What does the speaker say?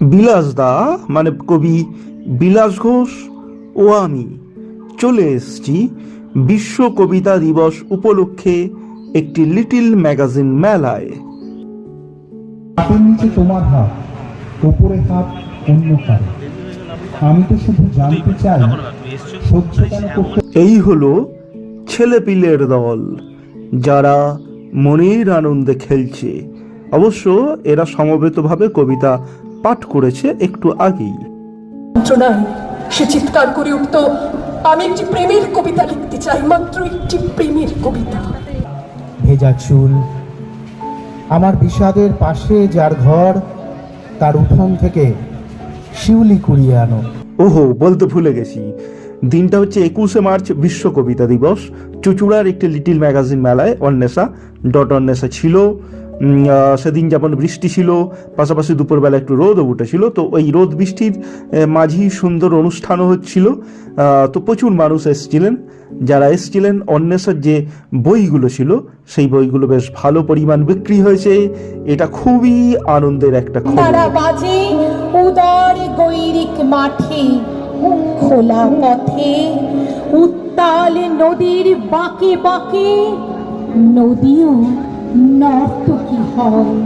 বিলাসদা মানে কবি বিলাস ঘোষ ও আমি চলে এসেছি বিশ্ব কবিতা দিবস উপলক্ষে একটি লিটল ম্যাগাজিন মেলায়। হাতের নিচে তোমার হাত, উপরে হাত অন্য কারো। আমি তো শুধু জানতে চাই সহ্য কেন করতে। এই হলো ছেলেপিলের দল যারা মনের আনন্দে খেলছে। অবশ্য এরা সমবেতভাবে কবিতা পাঠ করেছে একটু আগেই। যন্ত্রণায় সে চিৎকার করে উঠত, আমি একটি প্রেমের কবিতা লিখতে চাই, মাত্র একটি প্রেমের কবিতা। ভেজা চুল, আমার বিষাদের পাশে যার ঘর, তার উঠোন থেকে শিউলি কুড়িয়ে আনো। ওহো, বলতে ভুলে গেছি, দিনটা হচ্ছে 21শে মার্চ বিশ্ব কবিতা দিবস। চুঁচুড়ার একটি লিটল ম্যাগাজিন মেলায় অন্বেষা ছিল। সেদিন যেমন বৃষ্টি ছিল, পাশাপাশি দুপুরবেলা একটু রোদও উঠেছিল। তো ওই রোদ বৃষ্টির মাঝেই সুন্দর অনুষ্ঠানও হচ্ছিল। তো প্রচুর মানুষ এসেছিলেন। যারা এসেছিলেন, অন্বেষার যে বইগুলো ছিল সেই বইগুলো বেশ ভালো পরিমাণ বিক্রি হয়েছে। এটা খুবই আনন্দের একটা খবর। তারা বাজে উদার গৈরিক মাঠে, খোলা পথে, উত্তাল নদীর বাঁকে বাঁকে নদীও নর্তকী হয়।